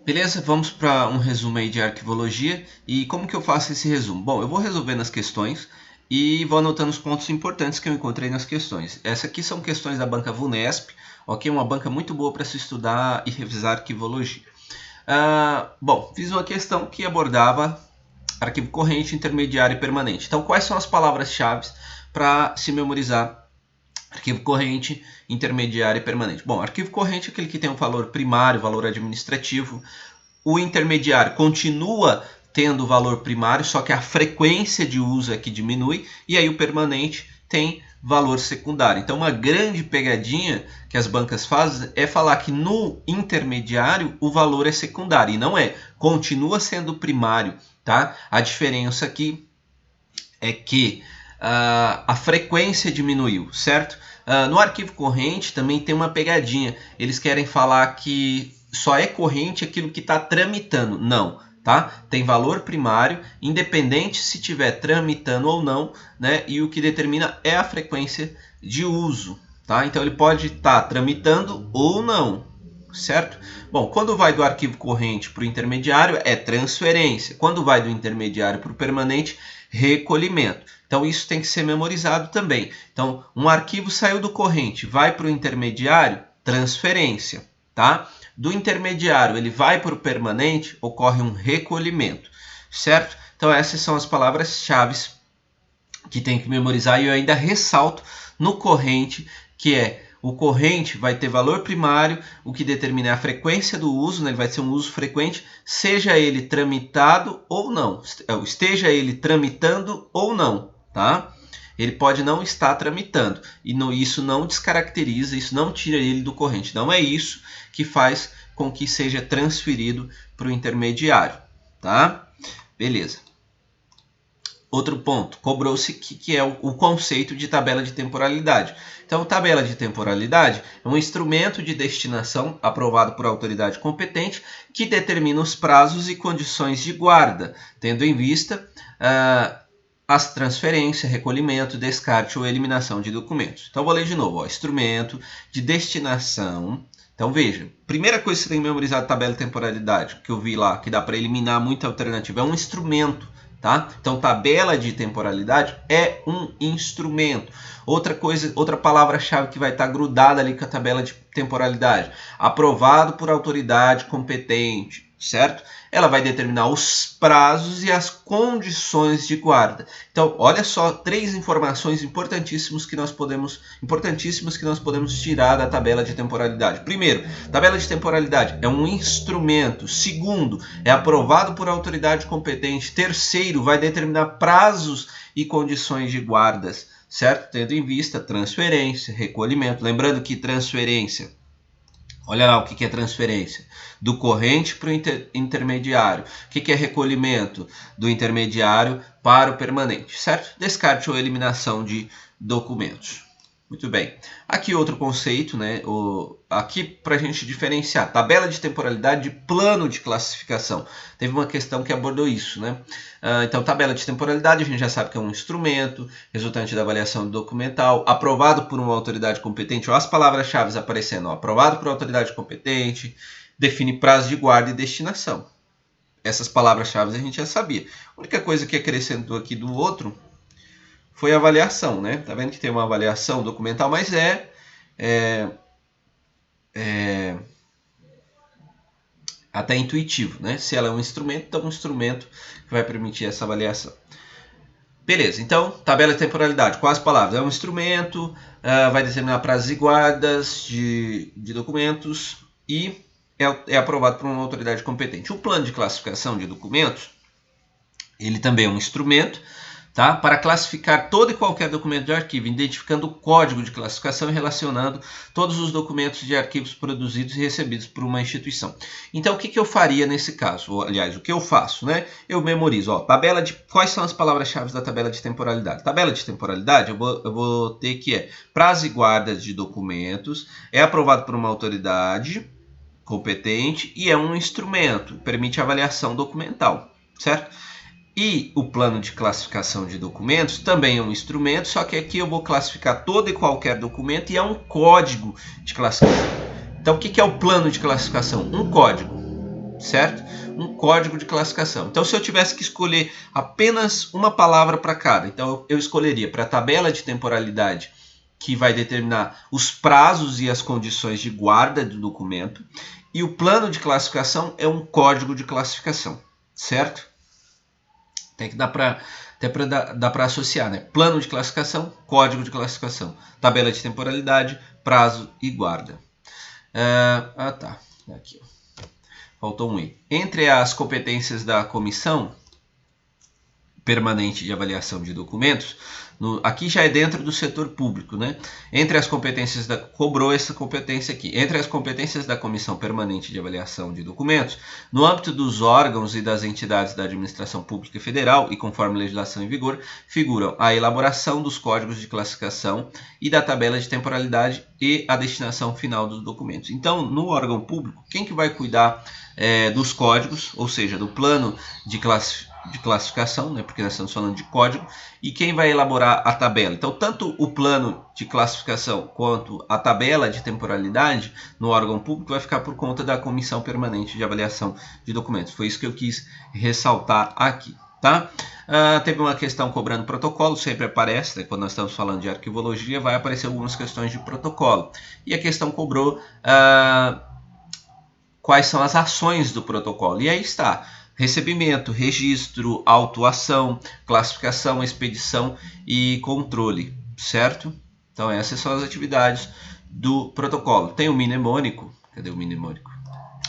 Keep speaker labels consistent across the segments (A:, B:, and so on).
A: Beleza? Vamos para um resumo aí de arquivologia. E como que eu faço esse resumo? Bom, eu vou resolvendo as questões e vou anotando os pontos importantes que eu encontrei nas questões. Essas aqui são questões da banca VUNESP, ok? Uma banca muito boa para se estudar e revisar arquivologia. Bom, fiz uma questão que abordava arquivo corrente, intermediário e permanente. Então, quais são as palavras-chave para se memorizar arquivo corrente, intermediário e permanente? Bom, arquivo corrente é aquele que tem um valor primário, valor administrativo. O intermediário continua tendo valor primário, só que a frequência de uso é que diminui. E aí o permanente tem valor secundário. Então, uma grande pegadinha que as bancas fazem é falar que no intermediário o valor é secundário. E não é. Continua sendo primário. Tá? A diferença aqui é que a frequência diminuiu, certo? No arquivo corrente também tem uma pegadinha. Eles querem falar que só é corrente aquilo que está tramitando. Não, tá? Tem valor primário, independente se estiver tramitando ou não, né? E o que determina é a frequência de uso, tá? Então ele pode estar tramitando ou não, certo? Bom, quando vai do arquivo corrente para o intermediário é transferência. Quando vai do intermediário para o permanente, recolhimento. Então isso tem que ser memorizado também. Então um arquivo saiu do corrente, vai para o intermediário, transferência, tá? Do intermediário ele vai para o permanente, ocorre um recolhimento, certo? Então essas são as palavras-chave que tem que memorizar e eu ainda ressalto no corrente, que é o corrente vai ter valor primário, o que determina a frequência do uso, né? Ele vai ser um uso frequente, seja ele tramitado ou não, esteja ele tramitando ou não, tá? Ele pode não estar tramitando e isso não descaracteriza, isso não tira ele do corrente. Não é isso que faz com que seja transferido para o intermediário, tá? Beleza. Outro ponto, cobrou-se que é o conceito de tabela de temporalidade. Então, tabela de temporalidade é um instrumento de destinação aprovado por autoridade competente que determina os prazos e condições de guarda, tendo em vista as transferências, recolhimento, descarte ou eliminação de documentos. Então, vou ler de novo. Instrumento de destinação. Então, veja, primeira coisa que você tem que memorizar da tabela de temporalidade, que eu vi lá, que dá para eliminar muita alternativa, é um instrumento. Tá? Então, tabela de temporalidade é um instrumento. Outra palavra-chave que vai estar grudada ali com a tabela de temporalidade. Aprovado por autoridade competente, certo? Ela vai determinar os prazos e as condições de guarda. Então, olha só, três informações importantíssimas que nós podemos tirar da tabela de temporalidade. Primeiro, tabela de temporalidade é um instrumento. Segundo, é aprovado por autoridade competente. Terceiro, vai determinar prazos e condições de guardas, certo? Tendo em vista transferência, recolhimento. Lembrando que transferência, olha lá o que é transferência. Do corrente para o intermediário. O que é recolhimento? Do intermediário para o permanente, certo? Descarte ou eliminação de documentos. Muito bem. Aqui outro conceito, né? Aqui para a gente diferenciar tabela de temporalidade de plano de classificação. Teve uma questão que abordou isso, né? Então, tabela de temporalidade a gente já sabe que é um instrumento resultante da avaliação documental, aprovado por uma autoridade competente. Olha as palavras-chave aparecendo. Ó, aprovado por autoridade competente, define prazo de guarda e destinação. Essas palavras-chave a gente já sabia. A única coisa que acrescentou aqui do outro foi a avaliação, né? Tá vendo que tem uma avaliação documental, mas até intuitivo, né? Se ela é um instrumento, então é um instrumento que vai permitir essa avaliação. Beleza, então, tabela de temporalidade, quais palavras? É um instrumento, vai determinar prazos e guardas de documentos e é aprovado por uma autoridade competente. O plano de classificação de documentos, ele também é um instrumento, tá? Para classificar todo e qualquer documento de arquivo, identificando o código de classificação e relacionando todos os documentos de arquivos produzidos e recebidos por uma instituição. Então, o que eu faria nesse caso? Aliás, o que eu faço, né? Eu memorizo, ó, quais são as palavras-chave da tabela de temporalidade? Tabela de temporalidade, eu vou ter que prazo e guardas de documentos, é aprovado por uma autoridade competente e é um instrumento, permite avaliação documental, certo? E o plano de classificação de documentos também é um instrumento, só que aqui eu vou classificar todo e qualquer documento e é um código de classificação. Então, o que é o plano de classificação? Um código. certo? Um código de classificação. Então, se eu tivesse que escolher apenas uma palavra para cada, então eu escolheria para a tabela de temporalidade, que vai determinar os prazos e as condições de guarda do documento, e o plano de classificação é um código de classificação, certo? Tem que dar para associar, né? Plano de classificação, código de classificação, tabela de temporalidade, prazo e guarda. Tá. Aqui, ó. Faltou um I. Entre as competências da comissão permanente de avaliação de documentos, aqui já é dentro do setor público, né? Entre as competências cobrou essa competência aqui. Entre as competências da Comissão Permanente de Avaliação de Documentos, no âmbito dos órgãos e das entidades da administração pública federal e conforme legislação em vigor, figuram a elaboração dos códigos de classificação e da tabela de temporalidade e a destinação final dos documentos. Então, no órgão público, quem que vai cuidar dos códigos, ou seja, do plano de classificação, né, porque nós estamos falando de código, e quem vai elaborar a tabela. Então, tanto o plano de classificação quanto a tabela de temporalidade no órgão público vai ficar por conta da Comissão Permanente de Avaliação de Documentos. Foi isso que eu quis ressaltar aqui, tá? Teve uma questão cobrando protocolo, sempre aparece, né, quando nós estamos falando de arquivologia, vai aparecer algumas questões de protocolo. E a questão cobrou quais são as ações do protocolo. E aí está: recebimento, registro, autuação, classificação, expedição e controle, certo? Então essas são as atividades do protocolo. Tem o mnemônico, cadê o mnemônico?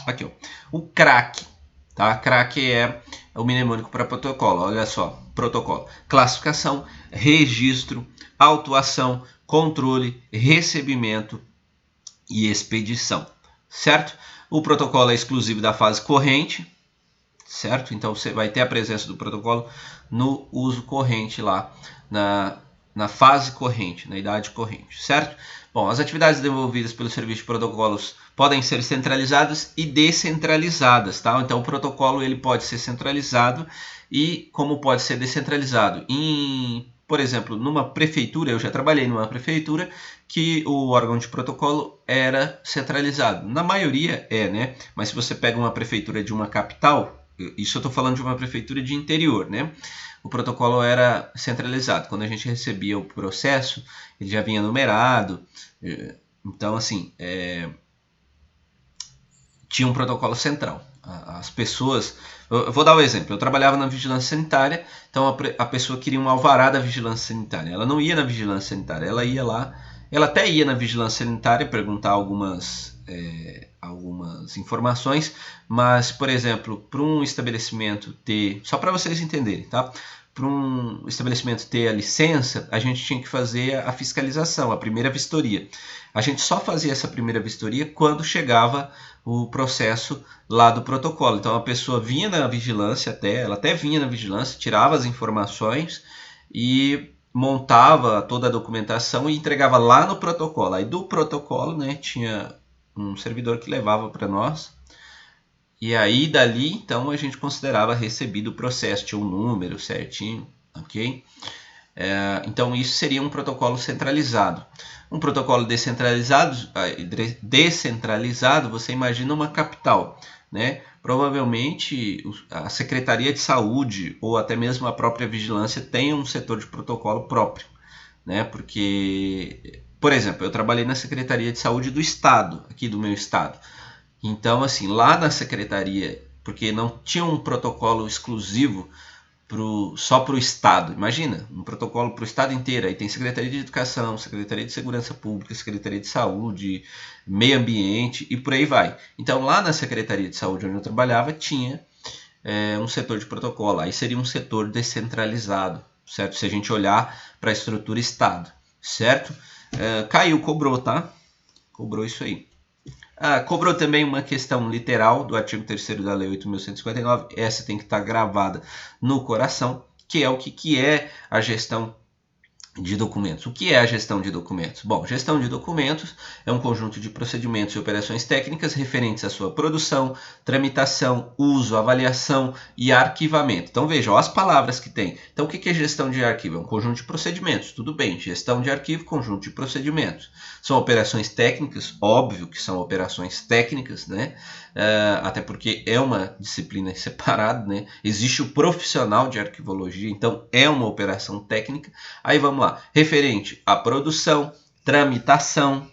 A: Aqui, ó. O CRAC, tá? CRAC é o mnemônico para protocolo, olha só, protocolo. Classificação, registro, autuação, controle, recebimento e expedição, certo? O protocolo é exclusivo da fase corrente, certo? Então você vai ter a presença do protocolo no uso corrente lá, na fase corrente, na idade corrente, certo? Bom, as atividades desenvolvidas pelo serviço de protocolos podem ser centralizadas e descentralizadas, tá? Então o protocolo ele pode ser centralizado e como pode ser descentralizado. Por exemplo, numa prefeitura, eu já trabalhei numa prefeitura que o órgão de protocolo era centralizado. Na maioria né? Mas se você pega uma prefeitura de uma capital, isso eu estou falando de uma prefeitura de interior, né? O protocolo era centralizado. Quando a gente recebia o processo, ele já vinha numerado. Então, assim, tinha um protocolo central. As pessoas... Eu vou dar um exemplo. Eu trabalhava na vigilância sanitária, então a pessoa queria um alvará da vigilância sanitária. Ela não ia na vigilância sanitária, ela ia lá... Ela até ia na vigilância sanitária perguntar algumas informações, mas, por exemplo, para um estabelecimento ter... Só para vocês entenderem, tá? Para um estabelecimento ter a licença, a gente tinha que fazer a fiscalização, a primeira vistoria. A gente só fazia essa primeira vistoria quando chegava o processo lá do protocolo. Então a pessoa vinha na vigilância, ela até vinha na vigilância, tirava as informações e montava toda a documentação e entregava lá no protocolo. Aí do protocolo, né, tinha um servidor que levava para nós. E aí dali, então, a gente considerava recebido o processo, tinha um número certinho, ok? Então isso seria um protocolo centralizado. Um protocolo descentralizado, você imagina uma capital, né? Provavelmente a Secretaria de Saúde ou até mesmo a própria vigilância tem um setor de protocolo próprio, né? Porque, por exemplo, eu trabalhei na Secretaria de Saúde do Estado, aqui do meu estado. Então, assim, lá na secretaria, porque não tinha um protocolo exclusivo só para o Estado. Imagina, um protocolo para o Estado inteiro. Aí tem Secretaria de Educação, Secretaria de Segurança Pública, Secretaria de Saúde, Meio Ambiente e por aí vai. Então, lá na Secretaria de Saúde, onde eu trabalhava, tinha um setor de protocolo. Aí seria um setor descentralizado, certo? Se a gente olhar para a estrutura Estado, certo? Caiu, cobrou, tá? Cobrou isso aí. Cobrou também uma questão literal do artigo 3º da Lei 8.159, essa tem que estar gravada no coração, que é o que é a gestão de documentos. O que é a gestão de documentos? Bom, gestão de documentos é um conjunto de procedimentos e operações técnicas referentes à sua produção, tramitação, uso, avaliação e arquivamento. Então veja, ó, as palavras que tem. Então o que é gestão de arquivo? É um conjunto de procedimentos, tudo bem. Gestão de arquivo, conjunto de procedimentos. São operações técnicas, óbvio que são operações técnicas, né? até porque é uma disciplina separada, né? Existe o profissional de arquivologia, então é uma operação técnica. Aí vamos lá, referente à produção, tramitação,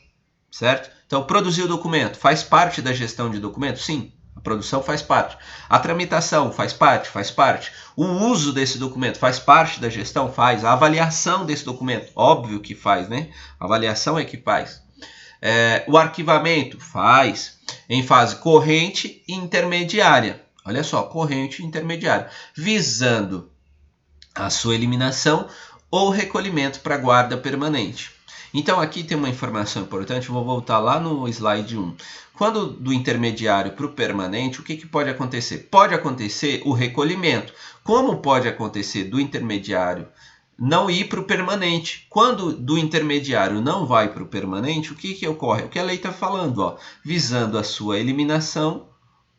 A: certo? Então, produzir o documento faz parte da gestão de documento? Sim, a produção faz parte. A tramitação faz parte? Faz parte. O uso desse documento faz parte da gestão? Faz. A avaliação desse documento? Óbvio que faz, né? A avaliação é que faz. O arquivamento? Faz. Em fase corrente e intermediária. Olha só, corrente e intermediária. Visando a sua eliminação ou recolhimento para guarda permanente. Então aqui tem uma informação importante, vou voltar lá no slide 1. Quando do intermediário para o permanente, o que pode acontecer? Pode acontecer o recolhimento. Como pode acontecer do intermediário não ir para o permanente? Quando do intermediário não vai para o permanente, o que ocorre? O que a lei está falando, ó, visando a sua eliminação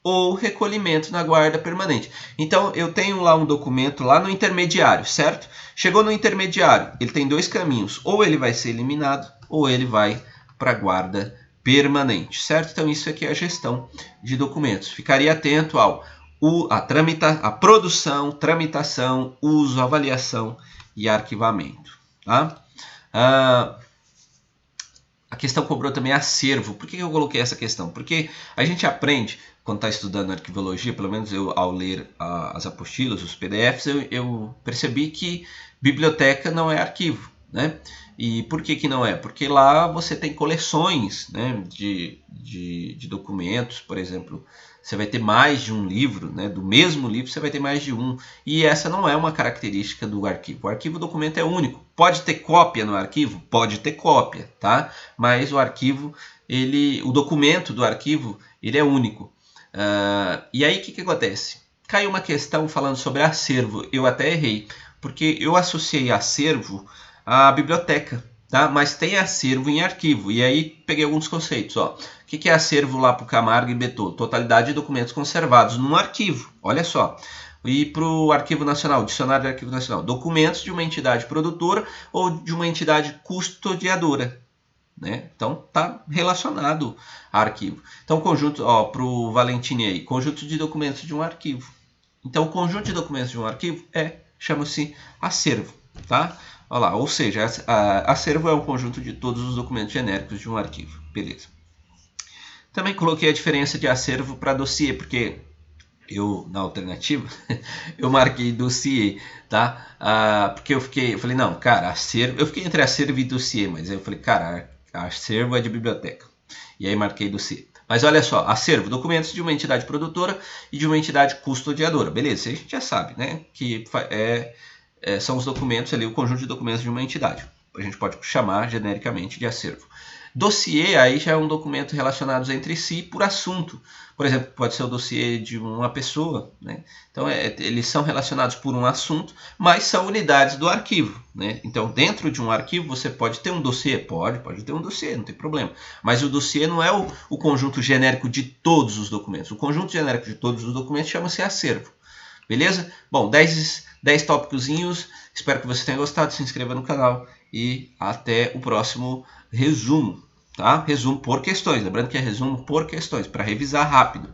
A: ou recolhimento na guarda permanente. Então, eu tenho lá um documento lá no intermediário, certo? Chegou no intermediário, ele tem dois caminhos. Ou ele vai ser eliminado, ou ele vai para a guarda permanente, certo? Então, isso aqui é a gestão de documentos. Ficaria atento à produção, tramitação, uso, avaliação e arquivamento. Tá? A questão cobrou também acervo. Por que eu coloquei essa questão? Porque a gente aprende, quando está estudando arquivologia, pelo menos eu, ao ler as apostilas, os PDFs, eu percebi que biblioteca não é arquivo, né? E por que não é? Porque lá você tem coleções, né, de documentos, por exemplo. Você vai ter mais de um livro, né? Do mesmo livro você vai ter mais de um. E essa não é uma característica do arquivo. O arquivo documento é único. Pode ter cópia no arquivo? Pode ter cópia, tá? Mas o arquivo, o documento do arquivo, ele é único. E aí o que acontece? Caiu uma questão falando sobre acervo. Eu até errei, porque eu associei acervo à biblioteca, tá? Mas tem acervo em arquivo. E aí peguei alguns conceitos, ó. O que é acervo lá para o Camargo e Betô? Totalidade de documentos conservados num arquivo. Olha só. E para o Arquivo Nacional, Dicionário de Arquivo Nacional, documentos de uma entidade produtora ou de uma entidade custodiadora. Né? Então, está relacionado a arquivo. Então, conjunto, para o Valentini aí, conjunto de documentos de um arquivo. Então, o conjunto de documentos de um arquivo chama-se acervo. Tá? Olha lá, ou seja, acervo é um conjunto de todos os documentos genéricos de um arquivo. Beleza. Também coloquei a diferença de acervo para dossiê, porque eu, na alternativa, eu marquei dossiê, tá? Porque eu falei, não, cara, acervo... Eu fiquei entre acervo e dossiê, mas aí eu falei, cara, acervo é de biblioteca. E aí marquei dossiê. Mas olha só, acervo, documentos de uma entidade produtora e de uma entidade custodiadora. Beleza, isso a gente já sabe, né? Que são os documentos ali, o conjunto de documentos de uma entidade. A gente pode chamar genericamente de acervo. Dossiê aí já é um documento relacionado entre si por assunto. Por exemplo, pode ser o dossiê de uma pessoa, né? Então, eles são relacionados por um assunto, mas são unidades do arquivo, né? Então, dentro de um arquivo, você pode ter um dossiê? Pode ter um dossiê, não tem problema. Mas o dossiê não é o conjunto genérico de todos os documentos. O conjunto genérico de todos os documentos chama-se acervo. Beleza? Bom, 10 tópicozinhos. Espero que você tenha gostado. Se inscreva no canal e até o próximo resumo. Tá? Resumo por questões. Lembrando que é resumo por questões, para revisar rápido.